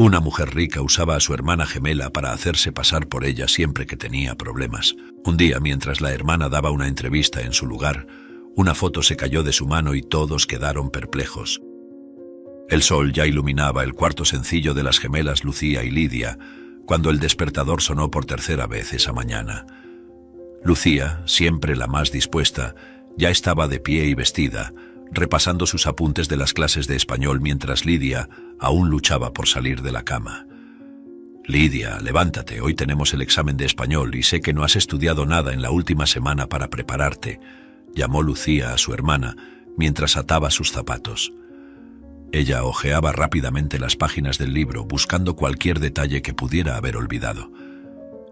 Una mujer rica usaba a su hermana gemela para hacerse pasar por ella siempre que tenía problemas. Un día, mientras la hermana daba una entrevista en su lugar, una foto se cayó de su mano y todos quedaron perplejos. El sol ya iluminaba el cuarto sencillo de las gemelas Lucía y Lidia, cuando el despertador sonó por tercera vez esa mañana. Lucía, siempre la más dispuesta, ya estaba de pie y vestida, repasando sus apuntes de las clases de español mientras Lidia aún luchaba por salir de la cama. «Lidia, levántate, hoy tenemos el examen de español y sé que no has estudiado nada en la última semana para prepararte», llamó Lucía a su hermana mientras ataba sus zapatos. Ella hojeaba rápidamente las páginas del libro, buscando cualquier detalle que pudiera haber olvidado.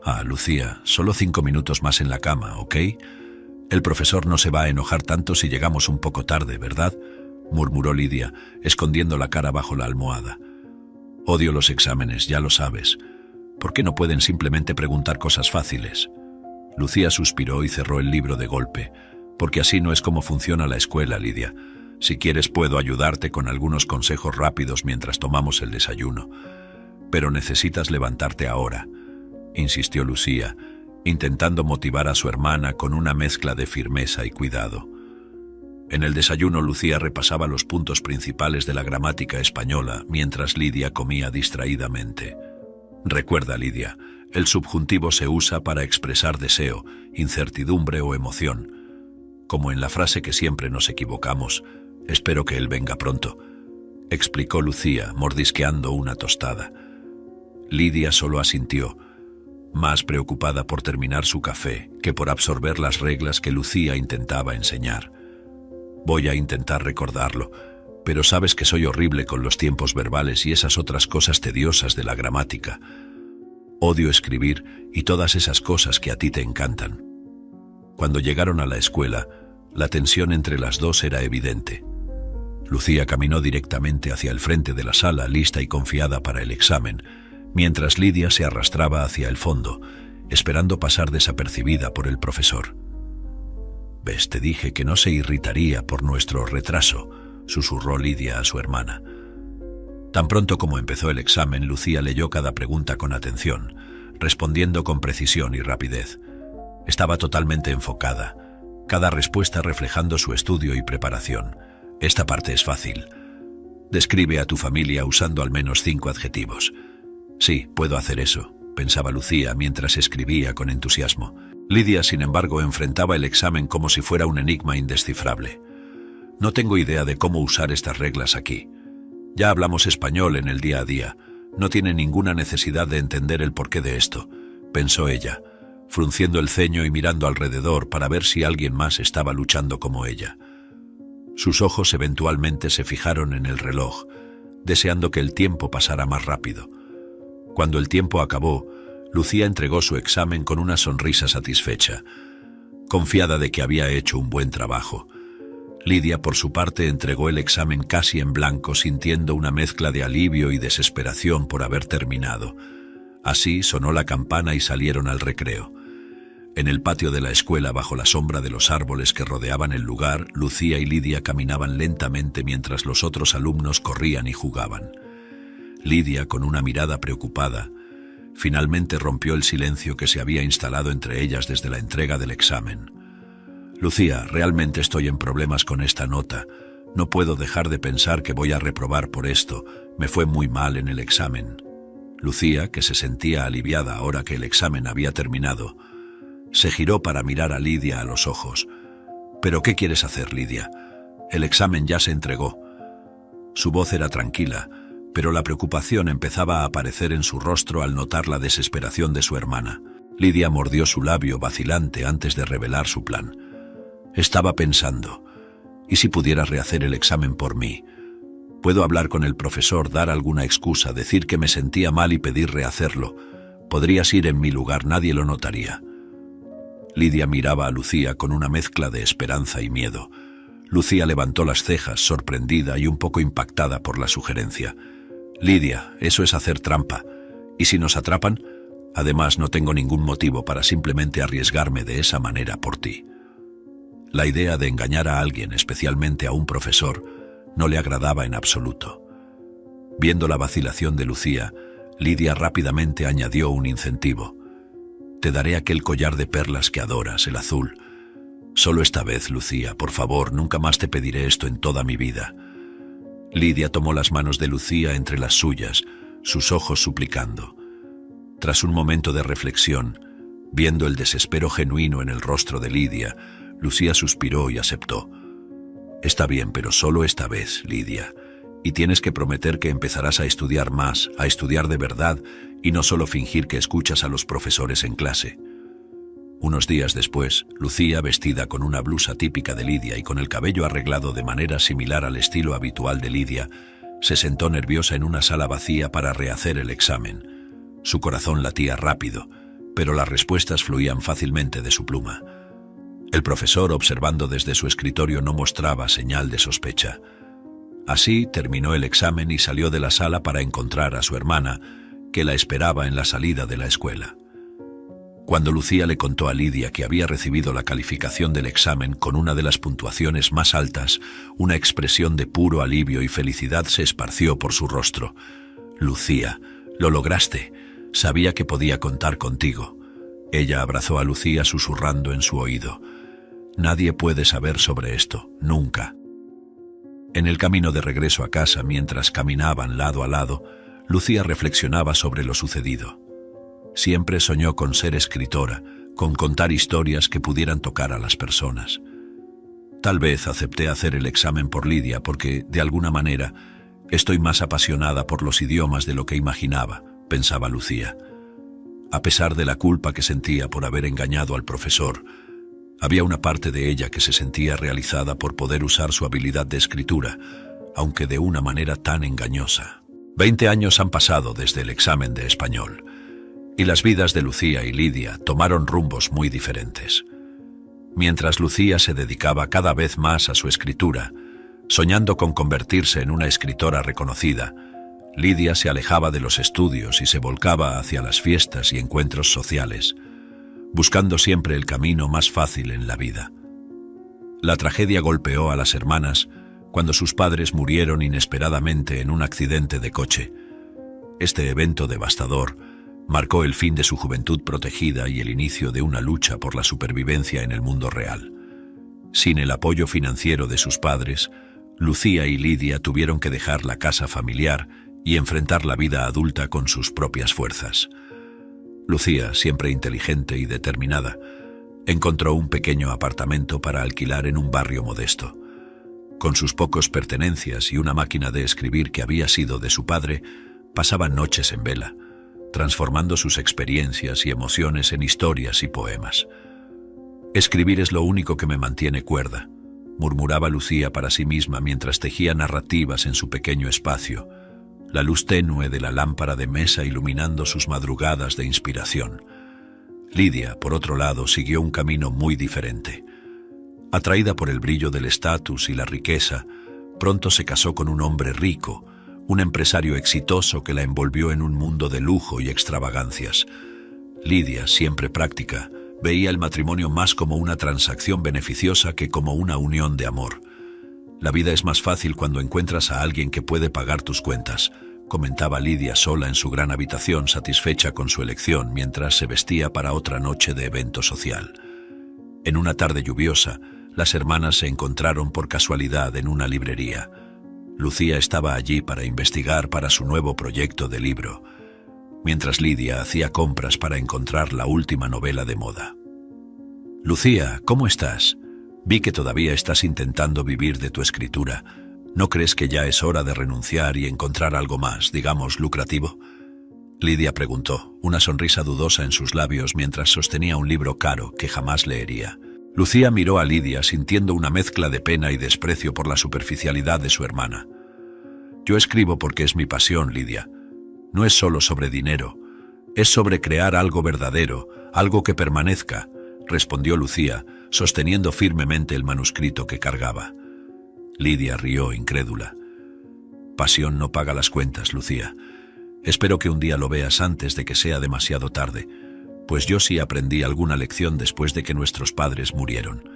«Ah, Lucía, solo 5 minutos más en la cama, ¿ok? El profesor no se va a enojar tanto si llegamos un poco tarde, ¿verdad?», murmuró Lidia, escondiendo la cara bajo la almohada. «Odio los exámenes, ya lo sabes. ¿Por qué no pueden simplemente preguntar cosas fáciles?». Lucía suspiró y cerró el libro de golpe. «Porque así no es como funciona la escuela, Lidia. Si quieres puedo ayudarte con algunos consejos rápidos mientras tomamos el desayuno. Pero necesitas levantarte ahora», insistió Lucía, intentando motivar a su hermana con una mezcla de firmeza y cuidado. En el desayuno, Lucía repasaba los puntos principales de la gramática española mientras Lidia comía distraídamente. «Recuerda, Lidia, el subjuntivo se usa para expresar deseo, incertidumbre o emoción. Como en la frase que siempre nos equivocamos, espero que él venga pronto», explicó Lucía, mordisqueando una tostada. Lidia solo asintió, más preocupada por terminar su café que por absorber las reglas que Lucía intentaba enseñar. «Voy a intentar recordarlo, pero sabes que soy horrible con los tiempos verbales y esas otras cosas tediosas de la gramática. Odio escribir y todas esas cosas que a ti te encantan». Cuando llegaron a la escuela, la tensión entre las dos era evidente. Lucía caminó directamente hacia el frente de la sala, lista y confiada para el examen, mientras Lidia se arrastraba hacia el fondo, esperando pasar desapercibida por el profesor. «¿Ves? Te dije que no se irritaría por nuestro retraso», susurró Lidia a su hermana. Tan pronto como empezó el examen, Lucía leyó cada pregunta con atención, respondiendo con precisión y rapidez. Estaba totalmente enfocada, cada respuesta reflejando su estudio y preparación. «Esta parte es fácil. Describe a tu familia usando al menos 5 adjetivos». «Sí, puedo hacer eso», pensaba Lucía mientras escribía con entusiasmo. Lidia, sin embargo, enfrentaba el examen como si fuera un enigma indescifrable. «No tengo idea de cómo usar estas reglas aquí. Ya hablamos español en el día a día. No tiene ninguna necesidad de entender el porqué de esto», pensó ella, frunciendo el ceño y mirando alrededor para ver si alguien más estaba luchando como ella. Sus ojos eventualmente se fijaron en el reloj, deseando que el tiempo pasara más rápido. Cuando el tiempo acabó, Lucía entregó su examen con una sonrisa satisfecha, confiada de que había hecho un buen trabajo. Lidia, por su parte, entregó el examen casi en blanco, sintiendo una mezcla de alivio y desesperación por haber terminado. Así sonó la campana y salieron al recreo. En el patio de la escuela, bajo la sombra de los árboles que rodeaban el lugar, Lucía y Lidia caminaban lentamente mientras los otros alumnos corrían y jugaban. Lidia, con una mirada preocupada, finalmente rompió el silencio que se había instalado entre ellas desde la entrega del examen. «Lucía, realmente estoy en problemas con esta nota. No puedo dejar de pensar que voy a reprobar por esto. Me fue muy mal en el examen». Lucía, que se sentía aliviada ahora que el examen había terminado, se giró para mirar a Lidia a los ojos. «¿Pero qué quieres hacer, Lidia? El examen ya se entregó». Su voz era tranquila, pero la preocupación empezaba a aparecer en su rostro al notar la desesperación de su hermana. Lidia mordió su labio vacilante antes de revelar su plan. «Estaba pensando, ¿y si pudieras rehacer el examen por mí? Puedo hablar con el profesor, dar alguna excusa, decir que me sentía mal y pedir rehacerlo. Podrías ir en mi lugar, nadie lo notaría». Lidia miraba a Lucía con una mezcla de esperanza y miedo. Lucía levantó las cejas, sorprendida y un poco impactada por la sugerencia. «Lidia, eso es hacer trampa. ¿Y si nos atrapan? Además, no tengo ningún motivo para simplemente arriesgarme de esa manera por ti». La idea de engañar a alguien, especialmente a un profesor, no le agradaba en absoluto. Viendo la vacilación de Lucía, Lidia rápidamente añadió un incentivo. «Te daré aquel collar de perlas que adoras, el azul. Solo esta vez, Lucía, por favor, nunca más te pediré esto en toda mi vida». Lidia tomó las manos de Lucía entre las suyas, sus ojos suplicando. Tras un momento de reflexión, viendo el desespero genuino en el rostro de Lidia, Lucía suspiró y aceptó. «Está bien, pero solo esta vez, Lidia. Y tienes que prometer que empezarás a estudiar más, a estudiar de verdad, y no solo fingir que escuchas a los profesores en clase». Unos días después, Lucía, vestida con una blusa típica de Lidia y con el cabello arreglado de manera similar al estilo habitual de Lidia, se sentó nerviosa en una sala vacía para rehacer el examen. Su corazón latía rápido, pero las respuestas fluían fácilmente de su pluma. El profesor, observando desde su escritorio, no mostraba señal de sospecha. Así terminó el examen y salió de la sala para encontrar a su hermana, que la esperaba en la salida de la escuela. Cuando Lucía le contó a Lidia que había recibido la calificación del examen con una de las puntuaciones más altas, una expresión de puro alivio y felicidad se esparció por su rostro. «Lucía, lo lograste. Sabía que podía contar contigo». Ella abrazó a Lucía susurrando en su oído. «Nadie puede saber sobre esto, nunca». En el camino de regreso a casa, mientras caminaban lado a lado, Lucía reflexionaba sobre lo sucedido. Siempre soñó con ser escritora, con contar historias que pudieran tocar a las personas. Tal vez acepté hacer el examen por Lidia porque, de alguna manera, estoy más apasionada por los idiomas de lo que imaginaba, pensaba Lucía. A pesar de la culpa que sentía por haber engañado al profesor, había una parte de ella que se sentía realizada por poder usar su habilidad de escritura, aunque de una manera tan engañosa. 20 años han pasado desde el examen de español, y las vidas de Lucía y Lidia tomaron rumbos muy diferentes. Mientras Lucía se dedicaba cada vez más a su escritura, soñando con convertirse en una escritora reconocida, Lidia se alejaba de los estudios y se volcaba hacia las fiestas y encuentros sociales, buscando siempre el camino más fácil en la vida. La tragedia golpeó a las hermanas cuando sus padres murieron inesperadamente en un accidente de coche. Este evento devastador marcó el fin de su juventud protegida y el inicio de una lucha por la supervivencia en el mundo real. Sin el apoyo financiero de sus padres, Lucía y Lidia tuvieron que dejar la casa familiar y enfrentar la vida adulta con sus propias fuerzas. Lucía, siempre inteligente y determinada, encontró un pequeño apartamento para alquilar en un barrio modesto. Con sus pocos pertenencias y una máquina de escribir que había sido de su padre, pasaba noches en vela, transformando sus experiencias y emociones en historias y poemas. «Escribir es lo único que me mantiene cuerda», murmuraba Lucía para sí misma mientras tejía narrativas en su pequeño espacio, la luz tenue de la lámpara de mesa iluminando sus madrugadas de inspiración. Lidia, por otro lado, siguió un camino muy diferente. Atraída por el brillo del estatus y la riqueza, pronto se casó con un hombre rico, un empresario exitoso que la envolvió en un mundo de lujo y extravagancias. Lidia, siempre práctica, veía el matrimonio más como una transacción beneficiosa que como una unión de amor. «La vida es más fácil cuando encuentras a alguien que puede pagar tus cuentas», comentaba Lidia sola en su gran habitación, satisfecha con su elección mientras se vestía para otra noche de evento social. En una tarde lluviosa, las hermanas se encontraron por casualidad en una librería. Lucía estaba allí para investigar para su nuevo proyecto de libro, mientras Lidia hacía compras para encontrar la última novela de moda. «Lucía, ¿cómo estás? Vi que todavía estás intentando vivir de tu escritura. ¿No crees que ya es hora de renunciar y encontrar algo más, digamos, lucrativo?» Lidia preguntó, una sonrisa dudosa en sus labios mientras sostenía un libro caro que jamás leería. Lucía miró a Lidia sintiendo una mezcla de pena y desprecio por la superficialidad de su hermana. «Yo escribo porque es mi pasión, Lidia. No es solo sobre dinero, es sobre crear algo verdadero, algo que permanezca», respondió Lucía, sosteniendo firmemente el manuscrito que cargaba. Lidia rió incrédula. «Pasión no paga las cuentas, Lucía. Espero que un día lo veas antes de que sea demasiado tarde, pues yo sí aprendí alguna lección después de que nuestros padres murieron»,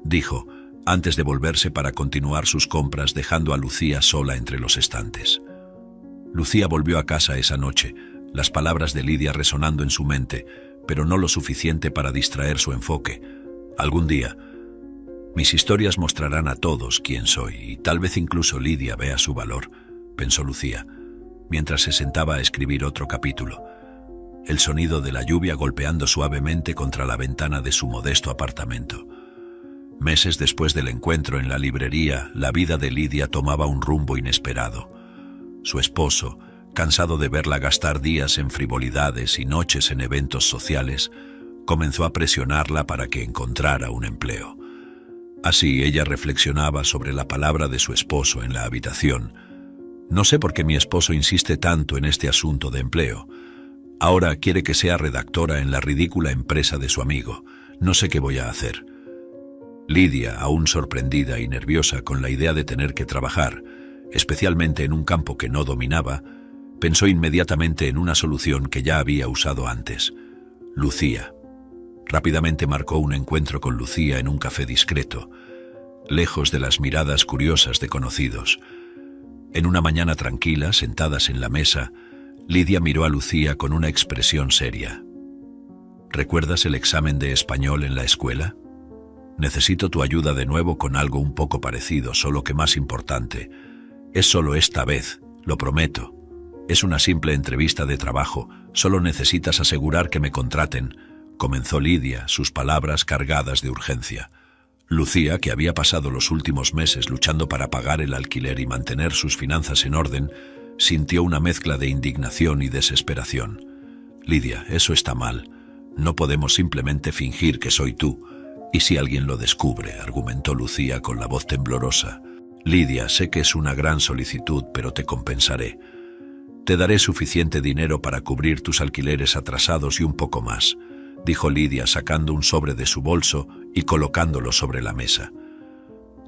dijo, antes de volverse para continuar sus compras dejando a Lucía sola entre los estantes. Lucía volvió a casa esa noche, las palabras de Lidia resonando en su mente, pero no lo suficiente para distraer su enfoque. Algún día, mis historias mostrarán a todos quién soy, y tal vez incluso Lidia vea su valor, pensó Lucía, mientras se sentaba a escribir otro capítulo. El sonido de la lluvia golpeando suavemente contra la ventana de su modesto apartamento. Meses después del encuentro en la librería, la vida de Lidia tomaba un rumbo inesperado. Su esposo, cansado de verla gastar días en frivolidades y noches en eventos sociales, comenzó a presionarla para que encontrara un empleo. Así ella reflexionaba sobre la palabra de su esposo en la habitación. No sé por qué mi esposo insiste tanto en este asunto de empleo. Ahora quiere que sea redactora en la ridícula empresa de su amigo. No sé qué voy a hacer. Lidia, aún sorprendida y nerviosa con la idea de tener que trabajar, especialmente en un campo que no dominaba, pensó inmediatamente en una solución que ya había usado antes: Lucía. Rápidamente marcó un encuentro con Lucía en un café discreto, lejos de las miradas curiosas de conocidos. En una mañana tranquila, sentadas en la mesa, Lidia miró a Lucía con una expresión seria. ¿Recuerdas el examen de español en la escuela? Necesito tu ayuda de nuevo con algo un poco parecido, solo que más importante. Es solo esta vez, lo prometo. Es una simple entrevista de trabajo, solo necesitas asegurar que me contraten, comenzó Lidia, sus palabras cargadas de urgencia. Lucía, que había pasado los últimos meses luchando para pagar el alquiler y mantener sus finanzas en orden, sintió una mezcla de indignación y desesperación. Lidia, eso está mal. No podemos simplemente fingir que soy tú. ¿Y si alguien lo descubre?, argumentó Lucía con la voz temblorosa. Lidia, sé que es una gran solicitud, pero te compensaré. Te daré suficiente dinero para cubrir tus alquileres atrasados y un poco más, dijo Lidia sacando un sobre de su bolso y colocándolo sobre la mesa.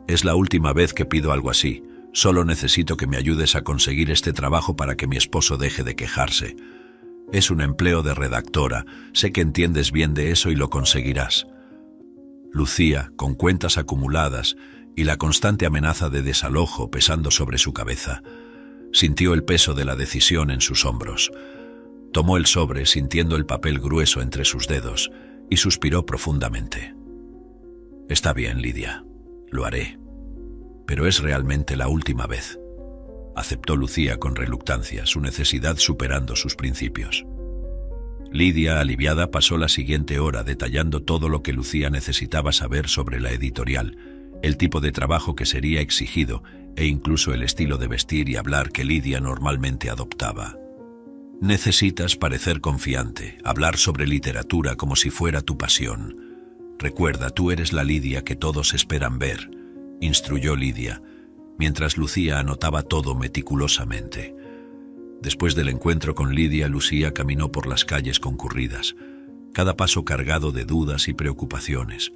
Es la última vez que pido algo así. Solo necesito que me ayudes a conseguir este trabajo para que mi esposo deje de quejarse. Es un empleo de redactora. Sé que entiendes bien de eso y lo conseguirás. Lucía, con cuentas acumuladas y la constante amenaza de desalojo pesando sobre su cabeza, sintió el peso de la decisión en sus hombros. Tomó el sobre sintiendo el papel grueso entre sus dedos y suspiró profundamente. Está bien, Lidia, lo haré. Pero es realmente la última vez, aceptó Lucía con reluctancia, su necesidad superando sus principios. Lidia, aliviada, pasó la siguiente hora detallando todo lo que Lucía necesitaba saber sobre la editorial, el tipo de trabajo que sería exigido e incluso el estilo de vestir y hablar que Lidia normalmente adoptaba. Necesitas parecer confiante, hablar sobre literatura como si fuera tu pasión. Recuerda, tú eres la Lidia que todos esperan ver, instruyó Lidia, mientras Lucía anotaba todo meticulosamente. Después del encuentro con Lidia, Lucía caminó por las calles concurridas, cada paso cargado de dudas y preocupaciones.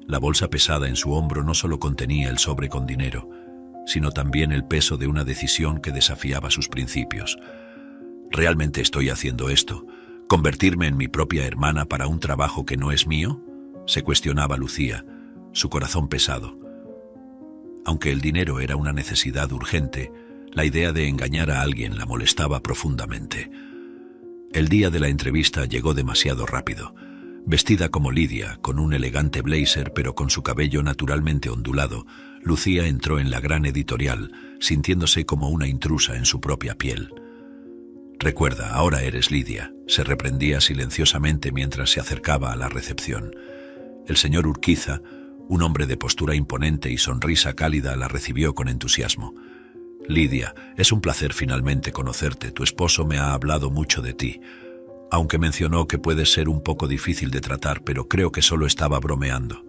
La bolsa pesada en su hombro no solo contenía el sobre con dinero, sino también el peso de una decisión que desafiaba sus principios. ¿Realmente estoy haciendo esto? ¿Convertirme en mi propia hermana para un trabajo que no es mío?, se cuestionaba Lucía, su corazón pesado. Aunque el dinero era una necesidad urgente, la idea de engañar a alguien la molestaba profundamente. El día de la entrevista llegó demasiado rápido. Vestida como Lidia, con un elegante blazer pero con su cabello naturalmente ondulado, Lucía entró en la gran editorial, sintiéndose como una intrusa en su propia piel. Recuerda, ahora eres Lidia, se reprendía silenciosamente mientras se acercaba a la recepción. El señor Urquiza, un hombre de postura imponente y sonrisa cálida, la recibió con entusiasmo. Lidia, es un placer finalmente conocerte. Tu esposo me ha hablado mucho de ti, aunque mencionó que puedes ser un poco difícil de tratar, pero creo que solo estaba bromeando,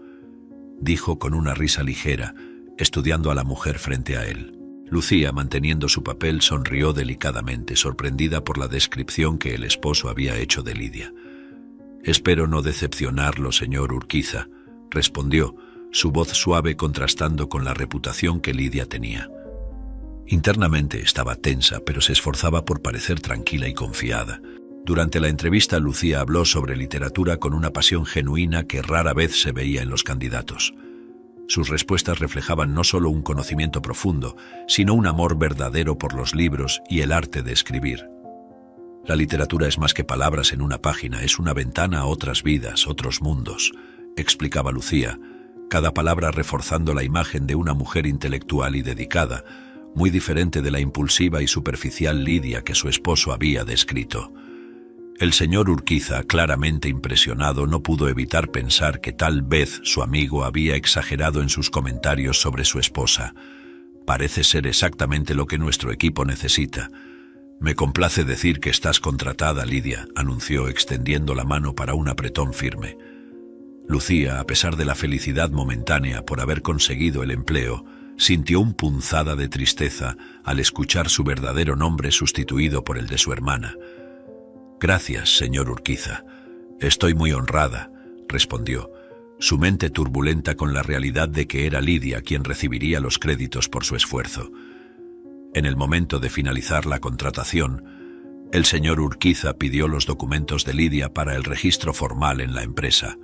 dijo con una risa ligera, estudiando a la mujer frente a él. Lucía, manteniendo su papel, sonrió delicadamente, sorprendida por la descripción que el esposo había hecho de Lidia. Espero no decepcionarlo, señor Urquiza, respondió, su voz suave contrastando con la reputación que Lidia tenía. Internamente estaba tensa, pero se esforzaba por parecer tranquila y confiada. Durante la entrevista, Lucía habló sobre literatura con una pasión genuina que rara vez se veía en los candidatos. Sus respuestas reflejaban no solo un conocimiento profundo, sino un amor verdadero por los libros y el arte de escribir. La literatura es más que palabras en una página, es una ventana a otras vidas, otros mundos, explicaba Lucía, cada palabra reforzando la imagen de una mujer intelectual y dedicada, muy diferente de la impulsiva y superficial Lidia que su esposo había descrito. El señor Urquiza, claramente impresionado, no pudo evitar pensar que tal vez su amigo había exagerado en sus comentarios sobre su esposa. Parece ser exactamente lo que nuestro equipo necesita. Me complace decir que estás contratada, Lidia, anunció extendiendo la mano para un apretón firme. Lucía, a pesar de la felicidad momentánea por haber conseguido el empleo, sintió una punzada de tristeza al escuchar su verdadero nombre sustituido por el de su hermana. Gracias, señor Urquiza. Estoy muy honrada, respondió, su mente turbulenta con la realidad de que era Lidia quien recibiría los créditos por su esfuerzo. En el momento de finalizar la contratación, el señor Urquiza pidió los documentos de Lidia para el registro formal en la empresa.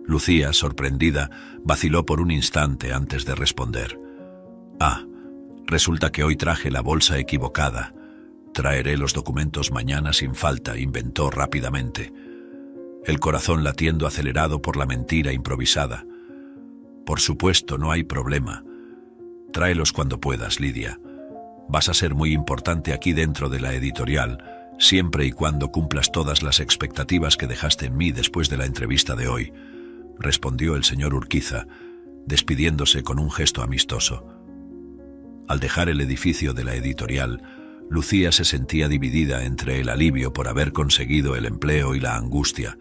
Lucía, sorprendida, vaciló por un instante antes de responder. Resulta que hoy traje la bolsa equivocada. Traeré los documentos mañana sin falta, inventó rápidamente, el corazón latiendo acelerado por la mentira improvisada. Por supuesto, no hay problema. Tráelos cuando puedas, Lidia. Vas a ser muy importante aquí dentro de la editorial, siempre y cuando cumplas todas las expectativas que dejaste en mí después de la entrevista de hoy, respondió el señor Urquiza, despidiéndose con un gesto amistoso. Al dejar el edificio de la editorial, Lucía se sentía dividida entre el alivio por haber conseguido el empleo y la angustia,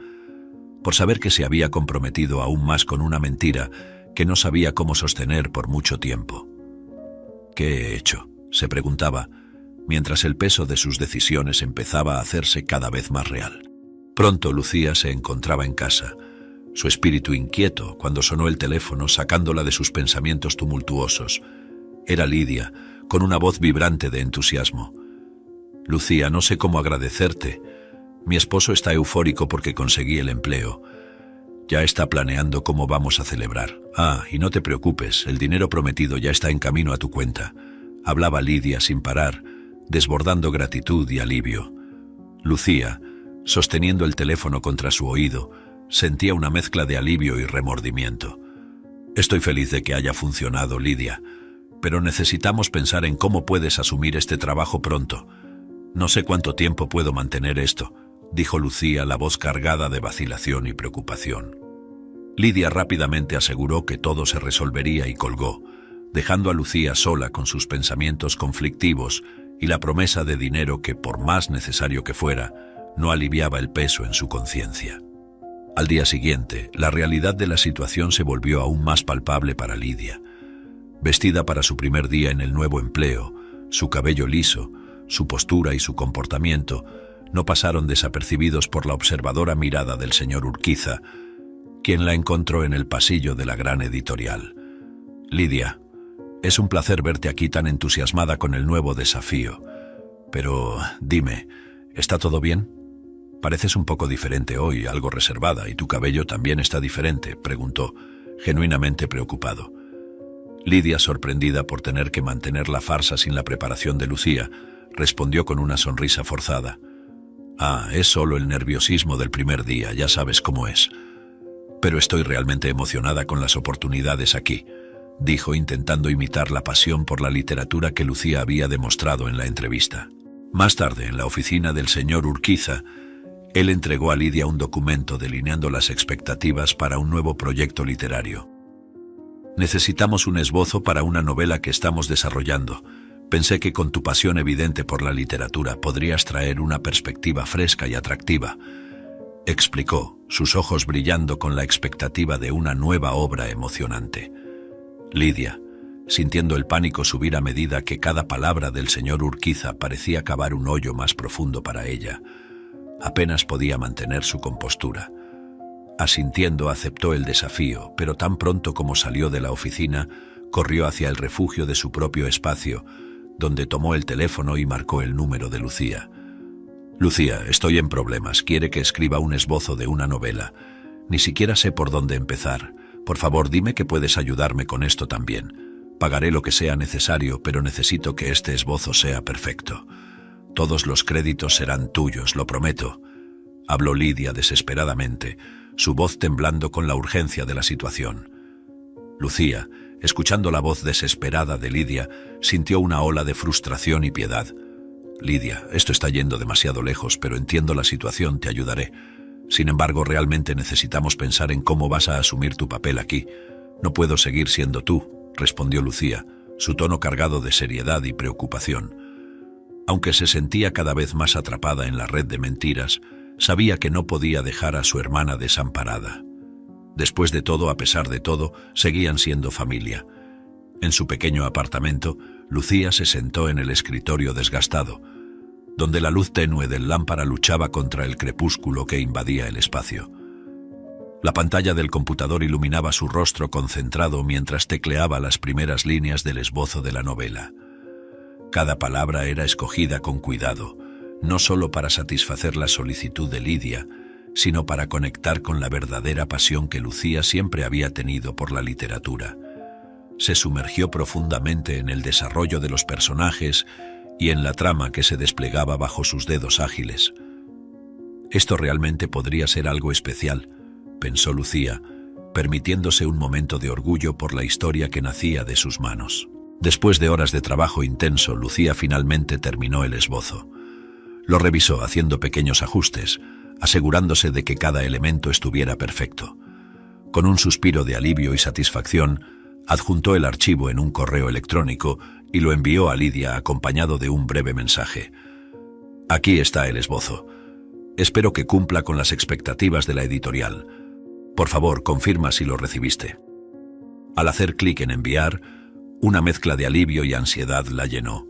por saber que se había comprometido aún más con una mentira que no sabía cómo sostener por mucho tiempo. ¿Qué he hecho?, se preguntaba, mientras el peso de sus decisiones empezaba a hacerse cada vez más real. Pronto Lucía se encontraba en casa, su espíritu inquieto cuando sonó el teléfono sacándola de sus pensamientos tumultuosos. Era Lidia, con una voz vibrante de entusiasmo. Lucía, no sé cómo agradecerte. Mi esposo está eufórico porque conseguí el empleo. Ya está planeando cómo vamos a celebrar. Y no te preocupes, el dinero prometido ya está en camino a tu cuenta. Hablaba Lidia sin parar, desbordando gratitud y alivio. Lucía, sosteniendo el teléfono contra su oído, sentía una mezcla de alivio y remordimiento. Estoy feliz de que haya funcionado, Lidia, pero necesitamos pensar en cómo puedes asumir este trabajo pronto. No sé cuánto tiempo puedo mantener esto, dijo Lucía, la voz cargada de vacilación y preocupación. Lidia rápidamente aseguró que todo se resolvería y colgó, dejando a Lucía sola con sus pensamientos conflictivos y la promesa de dinero que, por más necesario que fuera, no aliviaba el peso en su conciencia. Al día siguiente, la realidad de la situación se volvió aún más palpable para Lidia. Vestida para su primer día en el nuevo empleo, su cabello liso, su postura y su comportamiento no pasaron desapercibidos por la observadora mirada del señor Urquiza, quien la encontró en el pasillo de la gran editorial. Lidia, es un placer verte aquí tan entusiasmada con el nuevo desafío. Pero, dime, ¿está todo bien? Pareces un poco diferente hoy, algo reservada, y tu cabello también está diferente, preguntó, genuinamente preocupado. Lidia, sorprendida por tener que mantener la farsa sin la preparación de Lucía, respondió con una sonrisa forzada. Es solo el nerviosismo del primer día, ya sabes cómo es. Pero estoy realmente emocionada con las oportunidades aquí, dijo intentando imitar la pasión por la literatura que Lucía había demostrado en la entrevista. Más tarde, en la oficina del señor Urquiza, él entregó a Lidia un documento delineando las expectativas para un nuevo proyecto literario. Necesitamos un esbozo para una novela que estamos desarrollando. Pensé que con tu pasión evidente por la literatura podrías traer una perspectiva fresca y atractiva, explicó, sus ojos brillando con la expectativa de una nueva obra emocionante. Lidia, sintiendo el pánico subir a medida que cada palabra del señor Urquiza parecía cavar un hoyo más profundo para ella, apenas podía mantener su compostura. Asintiendo, aceptó el desafío, pero tan pronto como salió de la oficina, corrió hacia el refugio de su propio espacio, donde tomó el teléfono y marcó el número de Lucía. Lucía, estoy en problemas, quiere que escriba un esbozo de una novela. Ni siquiera sé por dónde empezar. Por favor, dime que puedes ayudarme con esto también. Pagaré lo que sea necesario, pero necesito que este esbozo sea perfecto. Todos los créditos serán tuyos, lo prometo. Habló Lidia desesperadamente, su voz temblando con la urgencia de la situación. Lucía, escuchando la voz desesperada de Lidia, sintió una ola de frustración y piedad. Lidia, esto está yendo demasiado lejos, pero entiendo la situación, te ayudaré. Sin embargo, realmente necesitamos pensar en cómo vas a asumir tu papel aquí. No puedo seguir siendo tú, respondió Lucía, su tono cargado de seriedad y preocupación. Aunque se sentía cada vez más atrapada en la red de mentiras, sabía que no podía dejar a su hermana desamparada. Después de todo, a pesar de todo, seguían siendo familia. En su pequeño apartamento, Lucía se sentó en el escritorio desgastado, donde la luz tenue del lámpara luchaba contra el crepúsculo que invadía el espacio. La pantalla del computador iluminaba su rostro concentrado mientras tecleaba las primeras líneas del esbozo de la novela. Cada palabra era escogida con cuidado, no solo para satisfacer la solicitud de Lidia, sino para conectar con la verdadera pasión que Lucía siempre había tenido por la literatura. Se sumergió profundamente en el desarrollo de los personajes y en la trama que se desplegaba bajo sus dedos ágiles. Esto realmente podría ser algo especial, pensó Lucía, permitiéndose un momento de orgullo por la historia que nacía de sus manos. Después de horas de trabajo intenso, Lucía finalmente terminó el esbozo. Lo revisó haciendo pequeños ajustes, asegurándose de que cada elemento estuviera perfecto. Con un suspiro de alivio y satisfacción, adjuntó el archivo en un correo electrónico y lo envió a Lidia acompañado de un breve mensaje. Aquí está el esbozo. Espero que cumpla con las expectativas de la editorial. Por favor, confirma si lo recibiste. Al hacer clic en enviar, una mezcla de alivio y ansiedad la llenó.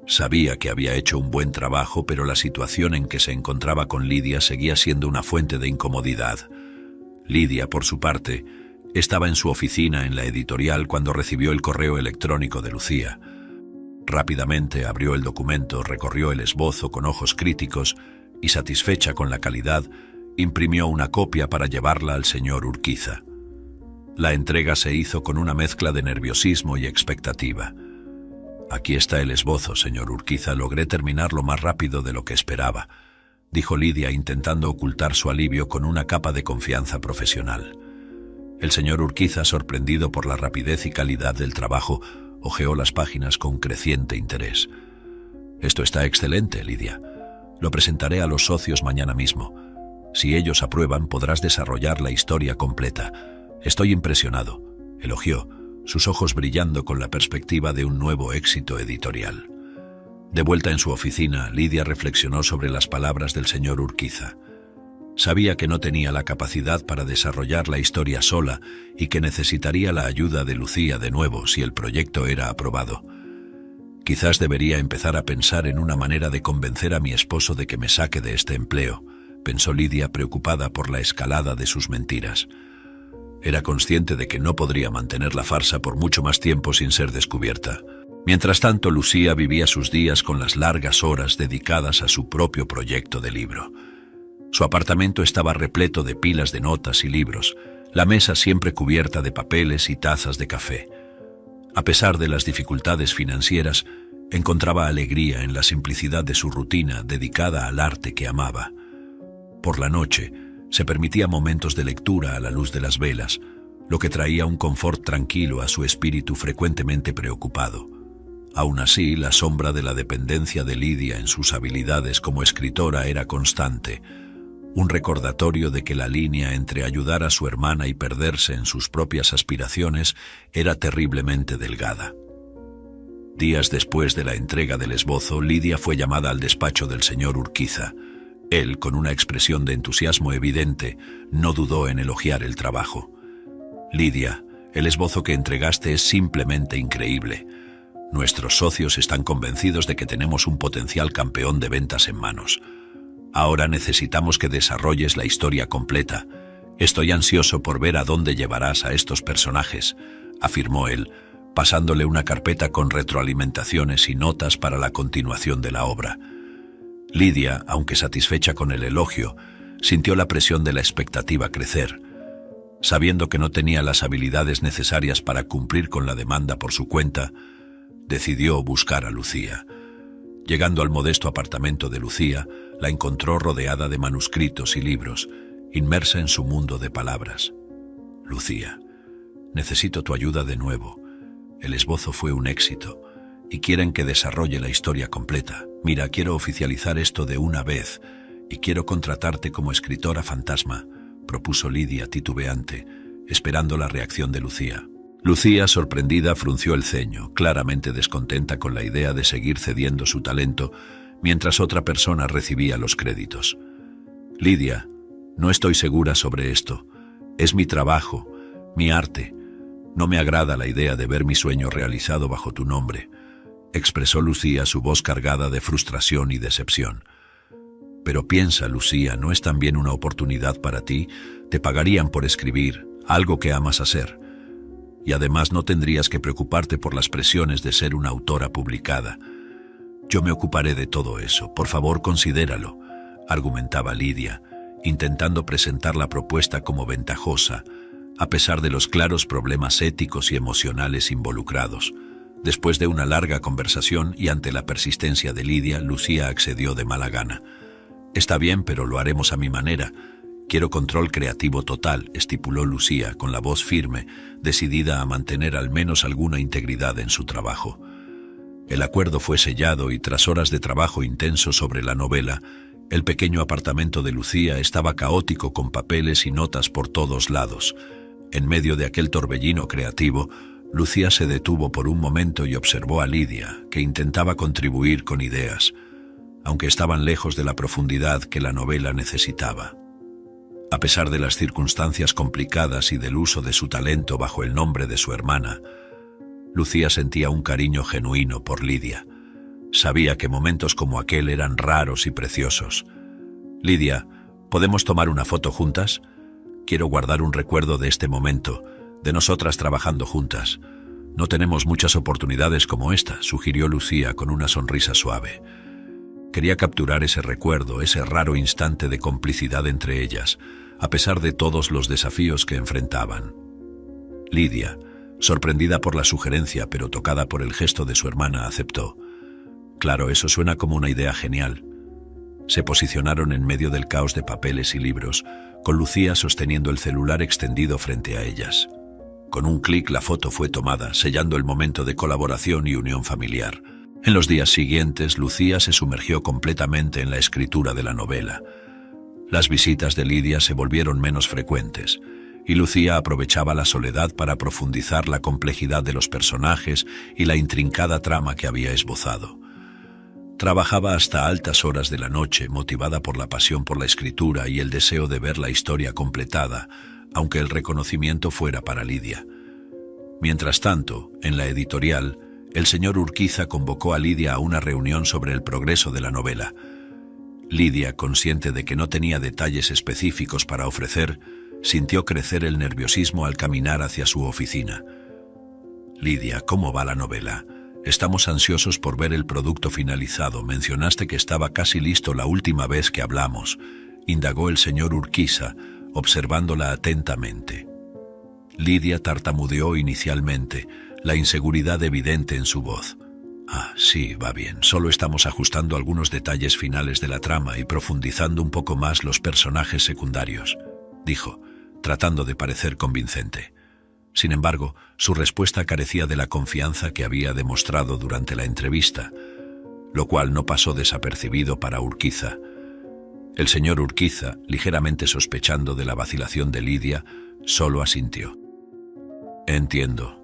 Sabía que había hecho un buen trabajo, pero la situación en que se encontraba con Lidia seguía siendo una fuente de incomodidad. Lidia, por su parte, estaba en su oficina en la editorial cuando recibió el correo electrónico de Lucía. Rápidamente abrió el documento, recorrió el esbozo con ojos críticos y, satisfecha con la calidad, imprimió una copia para llevarla al señor Urquiza. La entrega se hizo con una mezcla de nerviosismo y expectativa. Aquí está el esbozo, señor Urquiza. Logré terminarlo más rápido de lo que esperaba, dijo Lidia, intentando ocultar su alivio con una capa de confianza profesional. El señor Urquiza, sorprendido por la rapidez y calidad del trabajo, hojeó las páginas con creciente interés. Esto está excelente, Lidia. Lo presentaré a los socios mañana mismo. Si ellos aprueban, podrás desarrollar la historia completa. Estoy impresionado, elogió, sus ojos brillando con la perspectiva de un nuevo éxito editorial. De vuelta en su oficina, Lidia reflexionó sobre las palabras del señor Urquiza. Sabía que no tenía la capacidad para desarrollar la historia sola y que necesitaría la ayuda de Lucía de nuevo si el proyecto era aprobado. Quizás debería empezar a pensar en una manera de convencer a mi esposo de que me saque de este empleo, pensó Lidia, preocupada por la escalada de sus mentiras. Era consciente de que no podría mantener la farsa por mucho más tiempo sin ser descubierta. Mientras tanto, Lucía vivía sus días con las largas horas dedicadas a su propio proyecto de libro. Su apartamento estaba repleto de pilas de notas y libros, la mesa siempre cubierta de papeles y tazas de café. A pesar de las dificultades financieras, encontraba alegría en la simplicidad de su rutina dedicada al arte que amaba. Por la noche, se permitía momentos de lectura a la luz de las velas, lo que traía un confort tranquilo a su espíritu frecuentemente preocupado. Aún así, la sombra de la dependencia de Lidia en sus habilidades como escritora era constante, un recordatorio de que la línea entre ayudar a su hermana y perderse en sus propias aspiraciones era terriblemente delgada. Días después de la entrega del esbozo, Lidia fue llamada al despacho del señor Urquiza. Él, con una expresión de entusiasmo evidente, no dudó en elogiar el trabajo. Lidia, el esbozo que entregaste es simplemente increíble. Nuestros socios están convencidos de que tenemos un potencial campeón de ventas en manos. Ahora necesitamos que desarrolles la historia completa. Estoy ansioso por ver a dónde llevarás a estos personajes, afirmó él, pasándole una carpeta con retroalimentaciones y notas para la continuación de la obra. Lidia, aunque satisfecha con el elogio, sintió la presión de la expectativa crecer. Sabiendo que no tenía las habilidades necesarias para cumplir con la demanda por su cuenta, decidió buscar a Lucía. Llegando al modesto apartamento de Lucía, la encontró rodeada de manuscritos y libros, inmersa en su mundo de palabras. Lucía, necesito tu ayuda de nuevo. El esbozo fue un éxito y quieren que desarrolle la historia completa. Mira, quiero oficializar esto de una vez y quiero contratarte como escritora fantasma, propuso Lidia titubeante, esperando la reacción de Lucía. Lucía, sorprendida, frunció el ceño, claramente descontenta con la idea de seguir cediendo su talento mientras otra persona recibía los créditos. Lidia, no estoy segura sobre esto. Es mi trabajo, mi arte. No me agrada la idea de ver mi sueño realizado bajo tu nombre, expresó Lucía, su voz cargada de frustración y decepción. Pero piensa, Lucía, ¿no es también una oportunidad para ti? Te pagarían por escribir algo que amas hacer. Y además no tendrías que preocuparte por las presiones de ser una autora publicada. Yo me ocuparé de todo eso, por favor considéralo, argumentaba Lidia, intentando presentar la propuesta como ventajosa, a pesar de los claros problemas éticos y emocionales involucrados. Después de una larga conversación y ante la persistencia de Lidia, Lucía accedió de mala gana. Está bien, pero lo haremos a mi manera. Quiero control creativo total, estipuló Lucía con la voz firme, decidida a mantener al menos alguna integridad en su trabajo. El acuerdo fue sellado y tras horas de trabajo intenso sobre la novela, el pequeño apartamento de Lucía estaba caótico con papeles y notas por todos lados. En medio de aquel torbellino creativo, Lucía se detuvo por un momento y observó a Lidia, que intentaba contribuir con ideas, aunque estaban lejos de la profundidad que la novela necesitaba. A pesar de las circunstancias complicadas y del uso de su talento bajo el nombre de su hermana, Lucía sentía un cariño genuino por Lidia. Sabía que momentos como aquel eran raros y preciosos. Lidia, ¿podemos tomar una foto juntas? Quiero guardar un recuerdo de este momento, de nosotras trabajando juntas. No tenemos muchas oportunidades como esta, sugirió Lucía con una sonrisa suave. Quería capturar ese recuerdo, ese raro instante de complicidad entre ellas, a pesar de todos los desafíos que enfrentaban. Lidia, sorprendida por la sugerencia pero tocada por el gesto de su hermana, aceptó. Claro, eso suena como una idea genial. Se posicionaron en medio del caos de papeles y libros, con Lucía sosteniendo el celular extendido frente a ellas. Con un clic la foto fue tomada, sellando el momento de colaboración y unión familiar. En los días siguientes, Lucía se sumergió completamente en la escritura de la novela. Las visitas de Lidia se volvieron menos frecuentes, y Lucía aprovechaba la soledad para profundizar la complejidad de los personajes y la intrincada trama que había esbozado. Trabajaba hasta altas horas de la noche, motivada por la pasión por la escritura y el deseo de ver la historia completada, aunque el reconocimiento fuera para Lidia. Mientras tanto, en la editorial, el señor Urquiza convocó a Lidia a una reunión sobre el progreso de la novela. Lidia, consciente de que no tenía detalles específicos para ofrecer, sintió crecer el nerviosismo al caminar hacia su oficina. Lidia, ¿cómo va la novela? Estamos ansiosos por ver el producto finalizado. Mencionaste que estaba casi listo la última vez que hablamos, indagó el señor Urquiza, observándola atentamente. Lidia tartamudeó inicialmente, la inseguridad evidente en su voz. Sí, va bien. Solo estamos ajustando algunos detalles finales de la trama y profundizando un poco más los personajes secundarios, dijo, tratando de parecer convincente. Sin embargo, su respuesta carecía de la confianza que había demostrado durante la entrevista, lo cual no pasó desapercibido para Urquiza. El señor Urquiza, ligeramente sospechando de la vacilación de Lidia, solo asintió. Entiendo.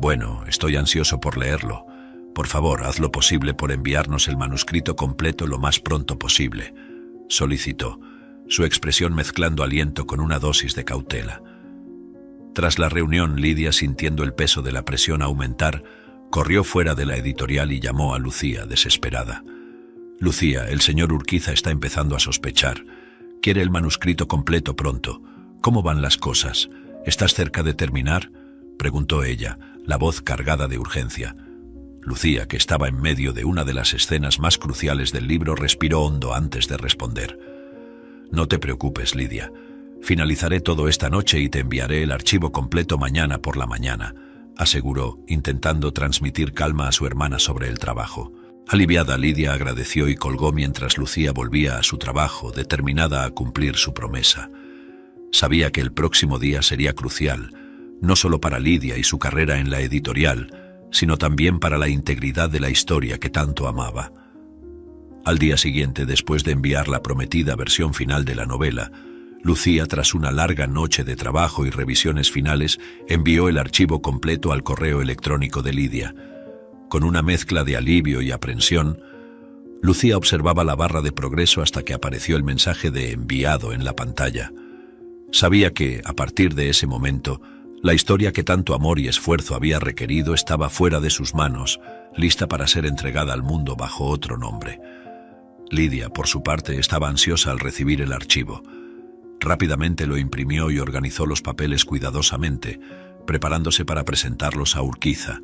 Bueno, estoy ansioso por leerlo. Por favor, haz lo posible por enviarnos el manuscrito completo lo más pronto posible, solicitó, su expresión mezclando aliento con una dosis de cautela. Tras la reunión, Lidia, sintiendo el peso de la presión aumentar, corrió fuera de la editorial y llamó a Lucía, desesperada. Lucía, el señor Urquiza está empezando a sospechar. Quiere el manuscrito completo pronto. ¿Cómo van las cosas? ¿Estás cerca de terminar?, preguntó ella, la voz cargada de urgencia. Lucía, que estaba en medio de una de las escenas más cruciales del libro, respiró hondo antes de responder. No te preocupes, Lidia. Finalizaré todo esta noche y te enviaré el archivo completo mañana por la mañana, aseguró, intentando transmitir calma a su hermana sobre el trabajo. Aliviada, Lidia agradeció y colgó mientras Lucía volvía a su trabajo, determinada a cumplir su promesa. Sabía que el próximo día sería crucial, no solo para Lidia y su carrera en la editorial, sino también para la integridad de la historia que tanto amaba. Al día siguiente, después de enviar la prometida versión final de la novela, Lucía, tras una larga noche de trabajo y revisiones finales, envió el archivo completo al correo electrónico de Lidia. Con una mezcla de alivio y aprensión, Lucía observaba la barra de progreso hasta que apareció el mensaje de enviado en la pantalla. Sabía que, a partir de ese momento, la historia que tanto amor y esfuerzo había requerido estaba fuera de sus manos, lista para ser entregada al mundo bajo otro nombre. Lidia, por su parte, estaba ansiosa al recibir el archivo. Rápidamente lo imprimió y organizó los papeles cuidadosamente, preparándose para presentarlos a Urquiza.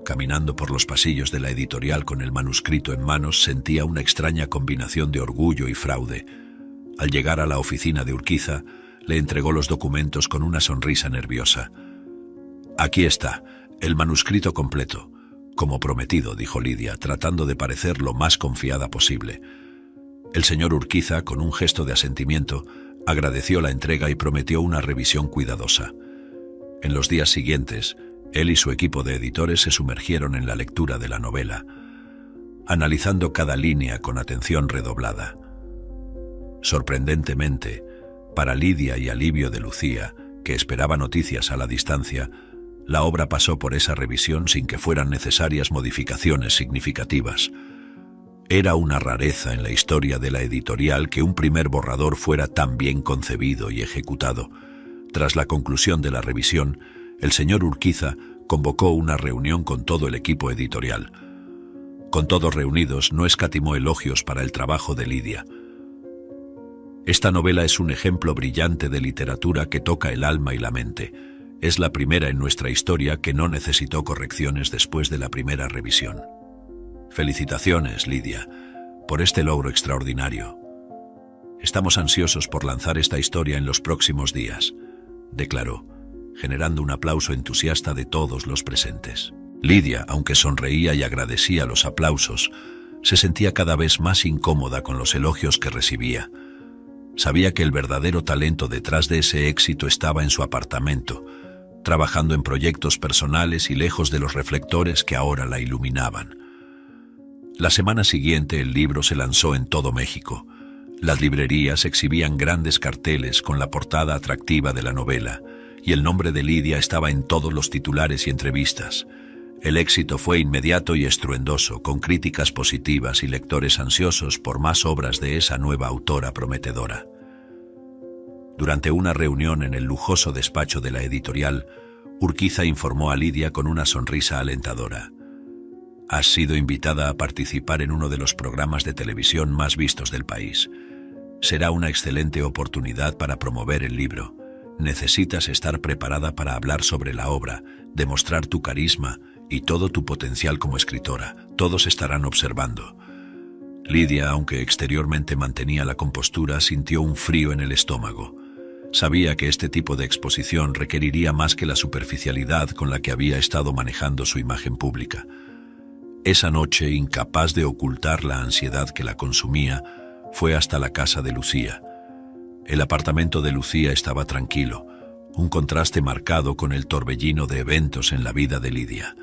Caminando por los pasillos de la editorial con el manuscrito en manos, sentía una extraña combinación de orgullo y fraude. Al llegar a la oficina de Urquiza, le entregó los documentos con una sonrisa nerviosa. «Aquí está, el manuscrito completo. Como prometido», dijo Lidia, tratando de parecer lo más confiada posible. El señor Urquiza, con un gesto de asentimiento, agradeció la entrega y prometió una revisión cuidadosa. En los días siguientes, él y su equipo de editores se sumergieron en la lectura de la novela, analizando cada línea con atención redoblada. Sorprendentemente, para Lidia y alivio de Lucía, que esperaba noticias a la distancia, la obra pasó por esa revisión sin que fueran necesarias modificaciones significativas. Era una rareza en la historia de la editorial que un primer borrador fuera tan bien concebido y ejecutado. Tras la conclusión de la revisión, el señor Urquiza convocó una reunión con todo el equipo editorial. Con todos reunidos, no escatimó elogios para el trabajo de Lidia. Esta novela es un ejemplo brillante de literatura que toca el alma y la mente. Es la primera en nuestra historia que no necesitó correcciones después de la primera revisión. Felicitaciones, Lidia, por este logro extraordinario. Estamos ansiosos por lanzar esta historia en los próximos días, declaró, generando un aplauso entusiasta de todos los presentes. Lidia, aunque sonreía y agradecía los aplausos, se sentía cada vez más incómoda con los elogios que recibía. Sabía que el verdadero talento detrás de ese éxito estaba en su apartamento, trabajando en proyectos personales y lejos de los reflectores que ahora la iluminaban. La semana siguiente el libro se lanzó en todo México. Las librerías exhibían grandes carteles con la portada atractiva de la novela, y el nombre de Lidia estaba en todos los titulares y entrevistas. El éxito fue inmediato y estruendoso, con críticas positivas y lectores ansiosos por más obras de esa nueva autora prometedora. Durante una reunión en el lujoso despacho de la editorial, Urquiza informó a Lidia con una sonrisa alentadora. «Has sido invitada a participar en uno de los programas de televisión más vistos del país. Será una excelente oportunidad para promover el libro. Necesitas estar preparada para hablar sobre la obra, demostrar tu carisma y todo tu potencial como escritora. Todos estarán observando». Lidia, aunque exteriormente mantenía la compostura, sintió un frío en el estómago. Sabía que este tipo de exposición requeriría más que la superficialidad con la que había estado manejando su imagen pública. Esa noche, incapaz de ocultar la ansiedad que la consumía, fue hasta la casa de Lucía. El apartamento de Lucía estaba tranquilo, un contraste marcado con el torbellino de eventos en la vida de Lidia.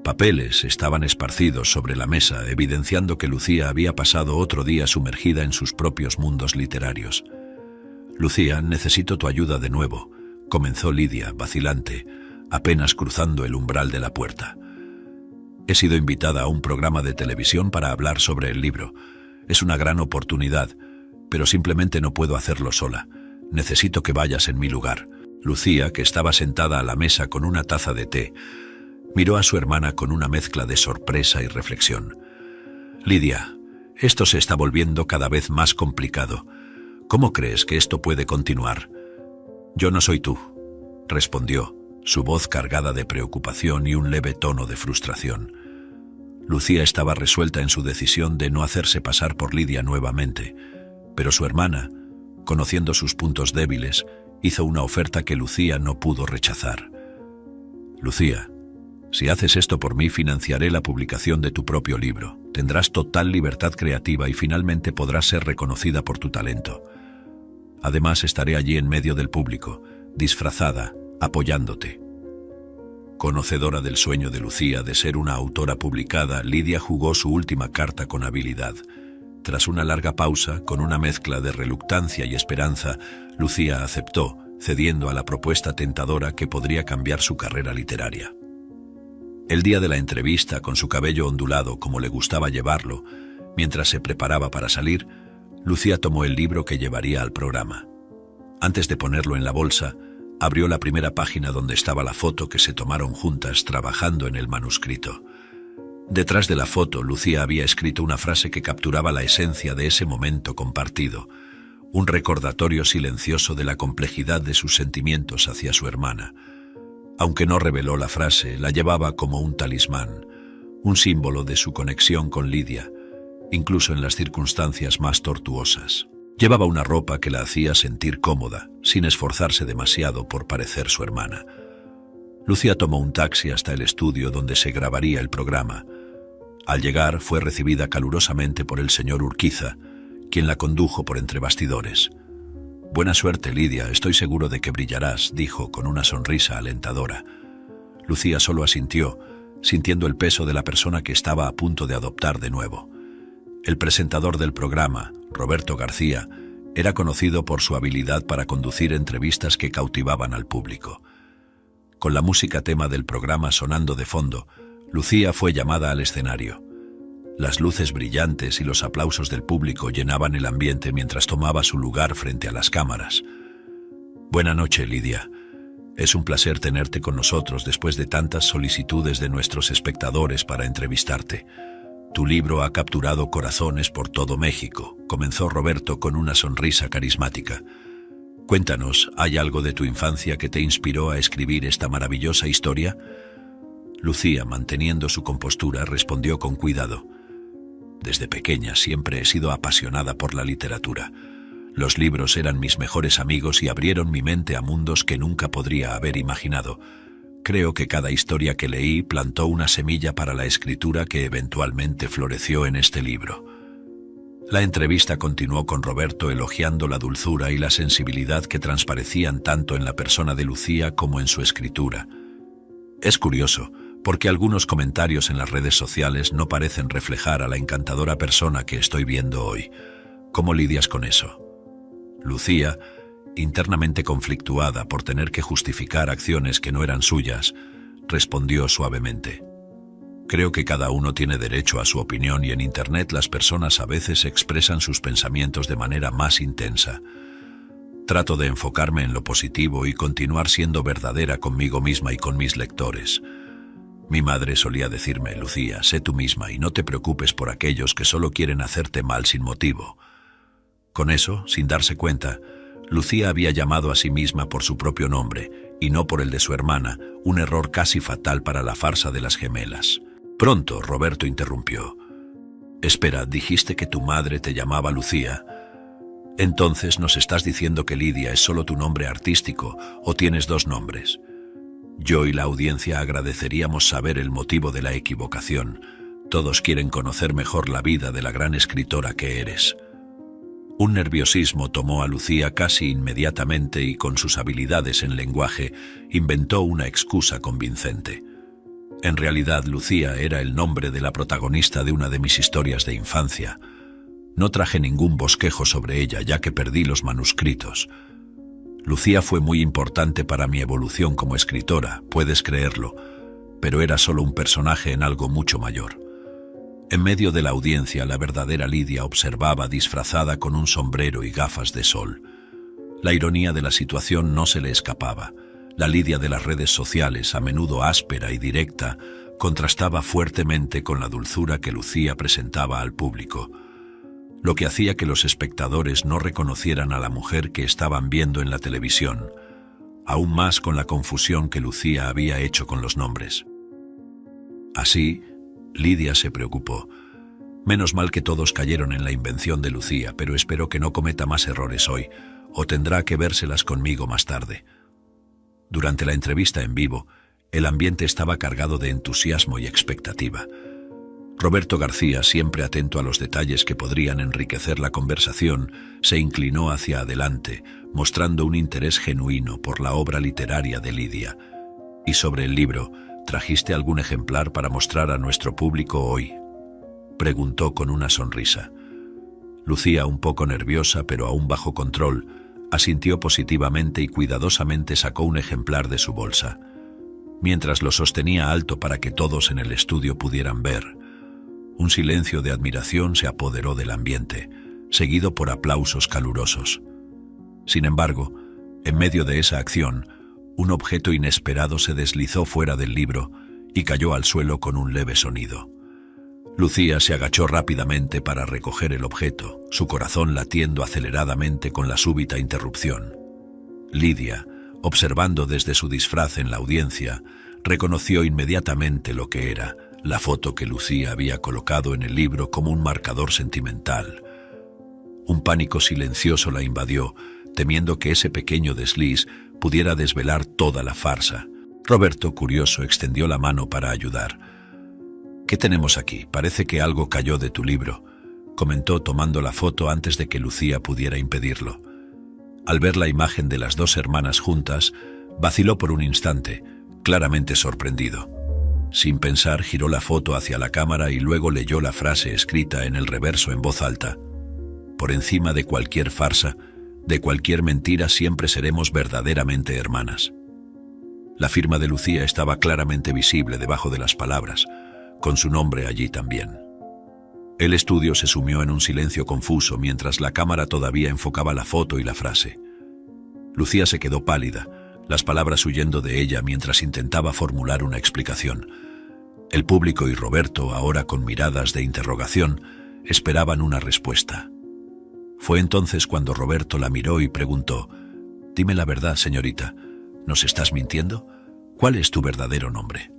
Papeles estaban esparcidos sobre la mesa, evidenciando que Lucía había pasado otro día sumergida en sus propios mundos literarios. «Lucía, necesito tu ayuda de nuevo», comenzó Lidia, vacilante, apenas cruzando el umbral de la puerta. «He sido invitada a un programa de televisión para hablar sobre el libro. Es una gran oportunidad, pero simplemente no puedo hacerlo sola. Necesito que vayas en mi lugar». Lucía, que estaba sentada a la mesa con una taza de té, miró a su hermana con una mezcla de sorpresa y reflexión. «Lidia, esto se está volviendo cada vez más complicado. ¿Cómo crees que esto puede continuar?» «Yo no soy tú», respondió, su voz cargada de preocupación y un leve tono de frustración. Lucía estaba resuelta en su decisión de no hacerse pasar por Lidia nuevamente, pero su hermana, Conociendo sus puntos débiles, hizo una oferta que Lucía no pudo rechazar. Lucía, si haces esto por mí, financiaré la publicación de tu propio libro. Tendrás total libertad creativa y finalmente podrás ser reconocida por tu talento. Además, estaré allí en medio del público, disfrazada, apoyándote. Conocedora del sueño de Lucía de ser una autora publicada, Lidia jugó su última carta con habilidad. Tras una larga pausa, con una mezcla de reluctancia y esperanza, Lucía aceptó, cediendo a la propuesta tentadora que podría cambiar su carrera literaria. El día de la entrevista, con su cabello ondulado como le gustaba llevarlo, mientras se preparaba para salir, Lucía tomó el libro que llevaría al programa. Antes de ponerlo en la bolsa, abrió la primera página donde estaba la foto que se tomaron juntas trabajando en el manuscrito. Detrás de la foto, Lucía había escrito una frase que capturaba la esencia de ese momento compartido, un recordatorio silencioso de la complejidad de sus sentimientos hacia su hermana. Aunque no reveló la frase, la llevaba como un talismán, un símbolo de su conexión con Lidia, incluso en las circunstancias más tortuosas. Llevaba una ropa que la hacía sentir cómoda, sin esforzarse demasiado por parecer su hermana. Lucía tomó un taxi hasta el estudio donde se grabaría el programa. Al llegar, fue recibida calurosamente por el señor Urquiza, quien la condujo por entre bastidores. «Buena suerte, Lidia, estoy seguro de que brillarás», dijo con una sonrisa alentadora. Lucía solo asintió, sintiendo el peso de la persona que estaba a punto de adoptar de nuevo. El presentador del programa, Roberto García, era conocido por su habilidad para conducir entrevistas que cautivaban al público. Con la música tema del programa sonando de fondo, Lucía fue llamada al escenario. Las luces brillantes y los aplausos del público llenaban el ambiente mientras tomaba su lugar frente a las cámaras. «Buena noche, Lidia. Es un placer tenerte con nosotros después de tantas solicitudes de nuestros espectadores para entrevistarte. Tu libro ha capturado corazones por todo México», comenzó Roberto con una sonrisa carismática. «Cuéntanos, ¿hay algo de tu infancia que te inspiró a escribir esta maravillosa historia?». Lucía, manteniendo su compostura, respondió con cuidado. «Desde pequeña siempre he sido apasionada por la literatura. Los libros eran mis mejores amigos y abrieron mi mente a mundos que nunca podría haber imaginado. Creo que cada historia que leí plantó una semilla para la escritura que eventualmente floreció en este libro». La entrevista continuó con Roberto elogiando la dulzura y la sensibilidad que transparecían tanto en la persona de Lucía como en su escritura. «Es curioso, porque algunos comentarios en las redes sociales no parecen reflejar a la encantadora persona que estoy viendo hoy. ¿Cómo lidias con eso?». Lucía, internamente conflictuada por tener que justificar acciones que no eran suyas, respondió suavemente. «Creo que cada uno tiene derecho a su opinión y en Internet las personas a veces expresan sus pensamientos de manera más intensa. Trato de enfocarme en lo positivo y continuar siendo verdadera conmigo misma y con mis lectores. Mi madre solía decirme, Lucía, sé tú misma y no te preocupes por aquellos que solo quieren hacerte mal sin motivo». Con eso, sin darse cuenta, Lucía había llamado a sí misma por su propio nombre y no por el de su hermana, un error casi fatal para la farsa de las gemelas. Pronto, Roberto interrumpió. «Espera, dijiste que tu madre te llamaba Lucía. Entonces, ¿nos estás diciendo que Lidia es solo tu nombre artístico o tienes dos nombres? Yo y la audiencia agradeceríamos saber el motivo de la equivocación. Todos quieren conocer mejor la vida de la gran escritora que eres». Un nerviosismo tomó a Lucía casi inmediatamente y con sus habilidades en lenguaje inventó una excusa convincente. En realidad, Lucía era el nombre de la protagonista de una de mis historias de infancia. No traje ningún bosquejo sobre ella ya que perdí los manuscritos. Lucía fue muy importante para mi evolución como escritora, puedes creerlo, pero era solo un personaje en algo mucho mayor. En medio de la audiencia, la verdadera Lidia observaba disfrazada con un sombrero y gafas de sol. La ironía de la situación no se le escapaba. La Lidia de las redes sociales, a menudo áspera y directa, contrastaba fuertemente con la dulzura que Lucía presentaba al público, lo que hacía que los espectadores no reconocieran a la mujer que estaban viendo en la televisión, aún más con la confusión que Lucía había hecho con los nombres. Así, Lidia se preocupó. Menos mal que todos cayeron en la invención de Lucía, pero espero que no cometa más errores hoy. o tendrá que vérselas conmigo más tarde. Durante la entrevista en vivo, el ambiente estaba cargado de entusiasmo y expectativa. Roberto García, siempre atento a los detalles que podrían enriquecer la conversación, se inclinó hacia adelante, mostrando un interés genuino por la obra literaria de Lidia. «¿Y sobre el libro, trajiste algún ejemplar para mostrar a nuestro público hoy?», preguntó con una sonrisa. Lucía, un poco nerviosa pero aún bajo control, asintió positivamente y cuidadosamente sacó un ejemplar de su bolsa. Mientras lo sostenía alto para que todos en el estudio pudieran ver, un silencio de admiración se apoderó del ambiente, seguido por aplausos calurosos. Sin embargo, en medio de esa acción, un objeto inesperado se deslizó fuera del libro y cayó al suelo con un leve sonido. Lucía se agachó rápidamente para recoger el objeto, su corazón latiendo aceleradamente con la súbita interrupción. Lidia, observando desde su disfraz en la audiencia, reconoció inmediatamente lo que era la foto que Lucía había colocado en el libro como un marcador sentimental. Un pánico silencioso la invadió, temiendo que ese pequeño desliz pudiera desvelar toda la farsa. Roberto, curioso, extendió la mano para ayudar. «¿Qué tenemos aquí? Parece que algo cayó de tu libro», comentó tomando la foto antes de que Lucía pudiera impedirlo. Al ver la imagen de las dos hermanas juntas, vaciló por un instante, claramente sorprendido. Sin pensar, giró la foto hacia la cámara y luego leyó la frase escrita en el reverso en voz alta. «Por encima de cualquier farsa, de cualquier mentira, siempre seremos verdaderamente hermanas». La firma de Lucía estaba claramente visible debajo de las palabras, con su nombre allí también. El estudio se sumió en un silencio confuso mientras la cámara todavía enfocaba la foto y la frase. Lucía se quedó pálida, las palabras huyendo de ella mientras intentaba formular una explicación. El público y Roberto, ahora con miradas de interrogación, esperaban una respuesta. Fue entonces cuando Roberto la miró y preguntó: «Dime la verdad, señorita, ¿nos estás mintiendo? ¿Cuál es tu verdadero nombre?».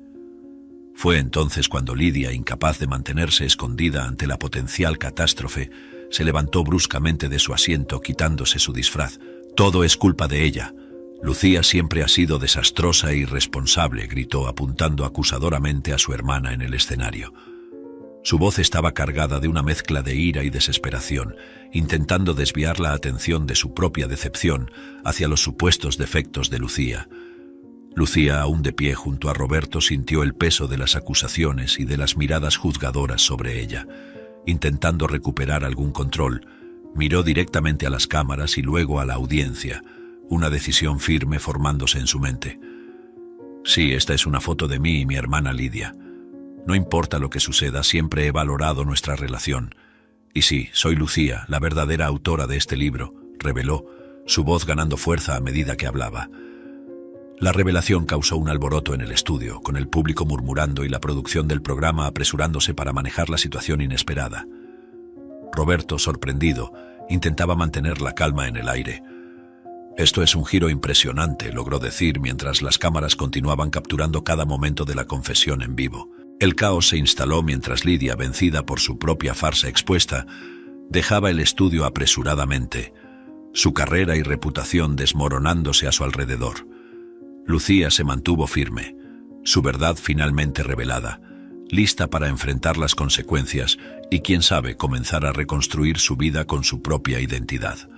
Fue entonces cuando Lidia, incapaz de mantenerse escondida ante la potencial catástrofe, se levantó bruscamente de su asiento quitándose su disfraz. «Todo es culpa de ella. Lucía siempre ha sido desastrosa e irresponsable», gritó apuntando acusadoramente a su hermana en el escenario. Su voz estaba cargada de una mezcla de ira y desesperación, intentando desviar la atención de su propia decepción hacia los supuestos defectos de Lucía. Lucía, aún de pie junto a Roberto, sintió el peso de las acusaciones y de las miradas juzgadoras sobre ella. Intentando recuperar algún control, miró directamente a las cámaras y luego a la audiencia, una decisión firme formándose en su mente. «Sí, esta es una foto de mí y mi hermana Lidia. No importa lo que suceda, siempre he valorado nuestra relación. Y sí, soy Lucía, la verdadera autora de este libro», reveló, su voz ganando fuerza a medida que hablaba. La revelación causó un alboroto en el estudio, con el público murmurando y la producción del programa apresurándose para manejar la situación inesperada. Roberto, sorprendido, intentaba mantener la calma en el aire. «Esto es un giro impresionante», logró decir mientras las cámaras continuaban capturando cada momento de la confesión en vivo. El caos se instaló mientras Lidia, vencida por su propia farsa expuesta, dejaba el estudio apresuradamente, su carrera y reputación desmoronándose a su alrededor. Lucía se mantuvo firme, su verdad finalmente revelada, lista para enfrentar las consecuencias y, quién sabe, comenzar a reconstruir su vida con su propia identidad.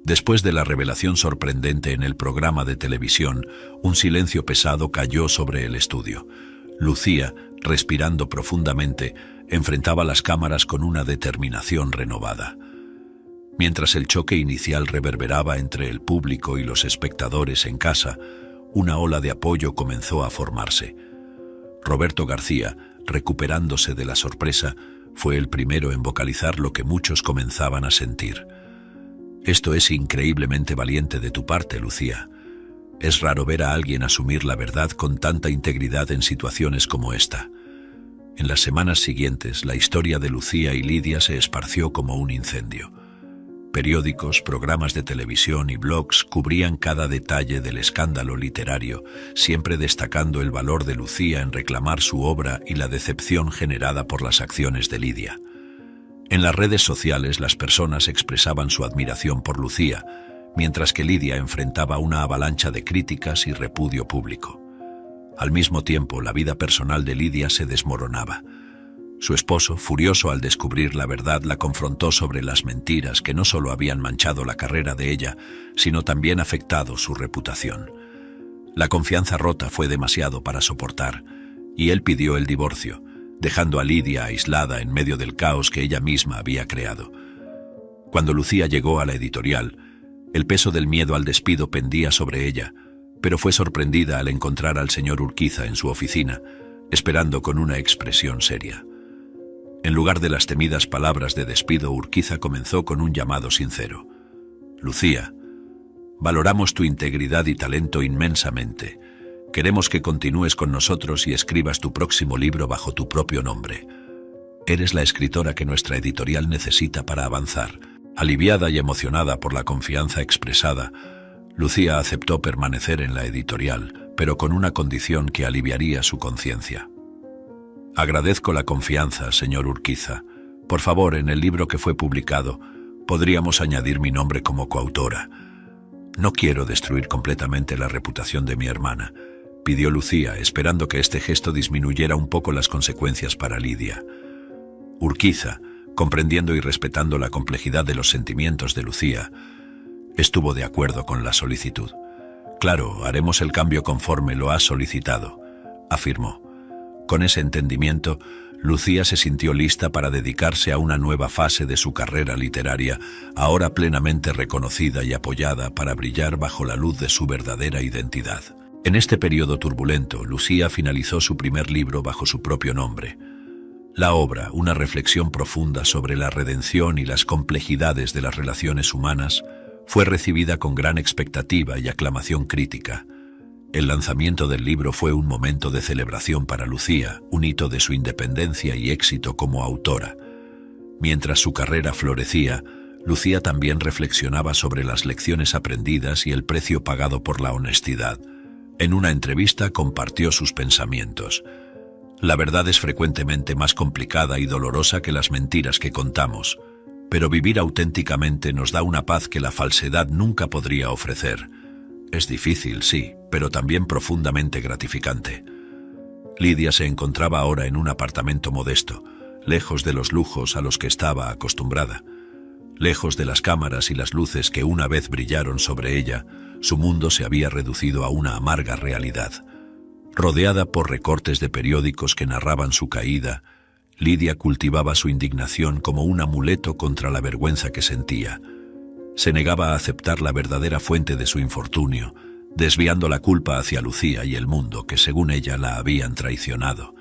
Después de la revelación sorprendente en el programa de televisión, un silencio pesado cayó sobre el estudio. Lucía, respirando profundamente, enfrentaba las cámaras con una determinación renovada. Mientras el choque inicial reverberaba entre el público y los espectadores en casa, una ola de apoyo comenzó a formarse. Roberto García, recuperándose de la sorpresa, fue el primero en vocalizar lo que muchos comenzaban a sentir. «Esto es increíblemente valiente de tu parte, Lucía. Es raro ver a alguien asumir la verdad con tanta integridad en situaciones como esta». En las semanas siguientes, la historia de Lucía y Lidia se esparció como un incendio. Periódicos, programas de televisión y blogs cubrían cada detalle del escándalo literario, siempre destacando el valor de Lucía en reclamar su obra y la decepción generada por las acciones de Lidia. En las redes sociales las personas expresaban su admiración por Lucía, mientras que Lidia enfrentaba una avalancha de críticas y repudio público. Al mismo tiempo, la vida personal de Lidia se desmoronaba. Su esposo, furioso al descubrir la verdad, la confrontó sobre las mentiras que no solo habían manchado la carrera de ella, sino también afectado su reputación. La confianza rota fue demasiado para soportar, y él pidió el divorcio, dejando a Lidia aislada en medio del caos que ella misma había creado. Cuando Lucía llegó a la editorial, el peso del miedo al despido pendía sobre ella, pero fue sorprendida al encontrar al señor Urquiza en su oficina, esperando con una expresión seria. En lugar de las temidas palabras de despido, Urquiza comenzó con un llamado sincero. «Lucía, valoramos tu integridad y talento inmensamente. Queremos que continúes con nosotros y escribas tu próximo libro bajo tu propio nombre. Eres la escritora que nuestra editorial necesita para avanzar». Aliviada y emocionada por la confianza expresada, Lucía aceptó permanecer en la editorial, pero con una condición que aliviaría su conciencia. «Agradezco la confianza, señor Urquiza. Por favor, en el libro que fue publicado, podríamos añadir mi nombre como coautora. No quiero destruir completamente la reputación de mi hermana», pidió Lucía, esperando que este gesto disminuyera un poco las consecuencias para Lidia. Urquiza, comprendiendo y respetando la complejidad de los sentimientos de Lucía, estuvo de acuerdo con la solicitud. «Claro, haremos el cambio conforme lo has solicitado», afirmó. Con ese entendimiento, Lucía se sintió lista para dedicarse a una nueva fase de su carrera literaria, ahora plenamente reconocida y apoyada para brillar bajo la luz de su verdadera identidad. En este periodo turbulento, Lucía finalizó su primer libro bajo su propio nombre. La obra, una reflexión profunda sobre la redención y las complejidades de las relaciones humanas, fue recibida con gran expectativa y aclamación crítica. El lanzamiento del libro fue un momento de celebración para Lucía, un hito de su independencia y éxito como autora. Mientras su carrera florecía, Lucía también reflexionaba sobre las lecciones aprendidas y el precio pagado por la honestidad. En una entrevista compartió sus pensamientos. «La verdad es frecuentemente más complicada y dolorosa que las mentiras que contamos, pero vivir auténticamente nos da una paz que la falsedad nunca podría ofrecer. Es difícil, sí, pero también profundamente gratificante». Lidia se encontraba ahora en un apartamento modesto, lejos de los lujos a los que estaba acostumbrada. Lejos de las cámaras y las luces que una vez brillaron sobre ella, su mundo se había reducido a una amarga realidad. Rodeada por recortes de periódicos que narraban su caída, Lidia cultivaba su indignación como un amuleto contra la vergüenza que sentía. Se negaba a aceptar la verdadera fuente de su infortunio, desviando la culpa hacia Lucía y el mundo que, según ella, la habían traicionado.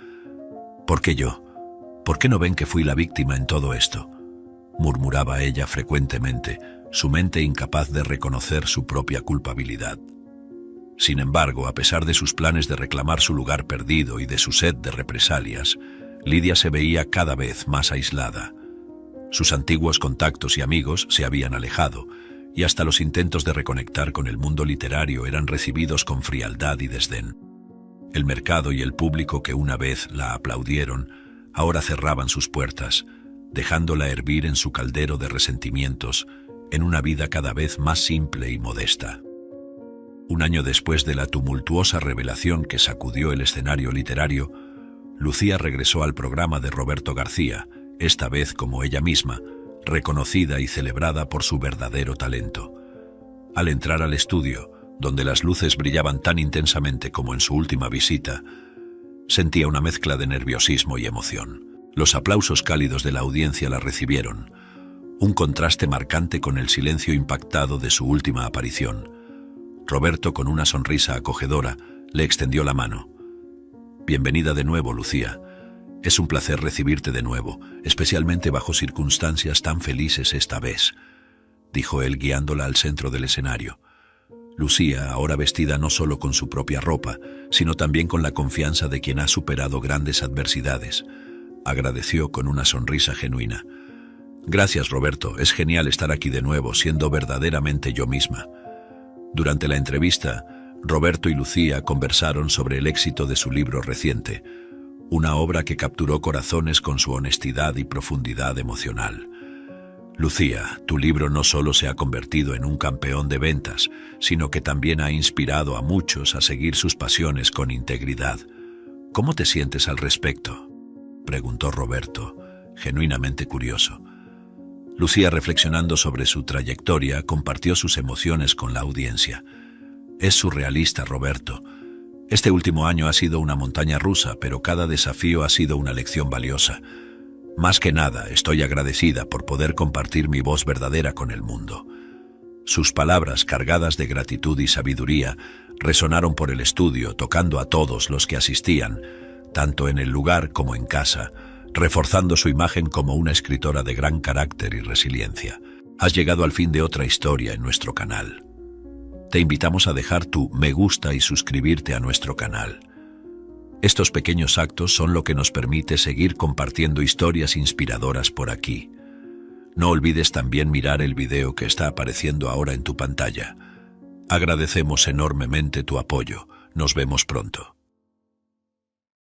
«¿Por qué yo? ¿Por qué no ven que fui la víctima en todo esto?», murmuraba ella frecuentemente, su mente incapaz de reconocer su propia culpabilidad. Sin embargo, a pesar de sus planes de reclamar su lugar perdido y de su sed de represalias, Lidia se veía cada vez más aislada. Sus antiguos contactos y amigos se habían alejado, y hasta los intentos de reconectar con el mundo literario eran recibidos con frialdad y desdén. El mercado y el público que una vez la aplaudieron, ahora cerraban sus puertas, dejándola hervir en su caldero de resentimientos, en una vida cada vez más simple y modesta. Un año después de la tumultuosa revelación que sacudió el escenario literario, Lucía regresó al programa de Roberto García, esta vez como ella misma, reconocida y celebrada por su verdadero talento. Al entrar al estudio, donde las luces brillaban tan intensamente como en su última visita, sentía una mezcla de nerviosismo y emoción. Los aplausos cálidos de la audiencia la recibieron, un contraste marcante con el silencio impactado de su última aparición. Roberto, con una sonrisa acogedora, le extendió la mano. «Bienvenida de nuevo, Lucía. Es un placer recibirte de nuevo, especialmente bajo circunstancias tan felices esta vez», dijo él guiándola al centro del escenario. Lucía, ahora vestida no solo con su propia ropa, sino también con la confianza de quien ha superado grandes adversidades, agradeció con una sonrisa genuina. «Gracias, Roberto. Es genial estar aquí de nuevo, siendo verdaderamente yo misma». Durante la entrevista, Roberto y Lucía conversaron sobre el éxito de su libro reciente, una obra que capturó corazones con su honestidad y profundidad emocional. Lucía, tu libro no solo se ha convertido en un campeón de ventas, sino que también ha inspirado a muchos a seguir sus pasiones con integridad. ¿Cómo te sientes al respecto?, preguntó Roberto, genuinamente curioso. Lucía, reflexionando sobre su trayectoria, compartió sus emociones con la audiencia. Es surrealista, Roberto. Este último año ha sido una montaña rusa, pero cada desafío ha sido una lección valiosa. Más que nada, estoy agradecida por poder compartir mi voz verdadera con el mundo. Sus palabras, cargadas de gratitud y sabiduría, resonaron por el estudio, tocando a todos los que asistían, tanto en el lugar como en casa, reforzando su imagen como una escritora de gran carácter y resiliencia. Has llegado al fin de otra historia en nuestro canal. Te invitamos a dejar tu me gusta y suscribirte a nuestro canal. Estos pequeños actos son lo que nos permite seguir compartiendo historias inspiradoras por aquí. No olvides también mirar el video que está apareciendo ahora en tu pantalla. Agradecemos enormemente tu apoyo. Nos vemos pronto.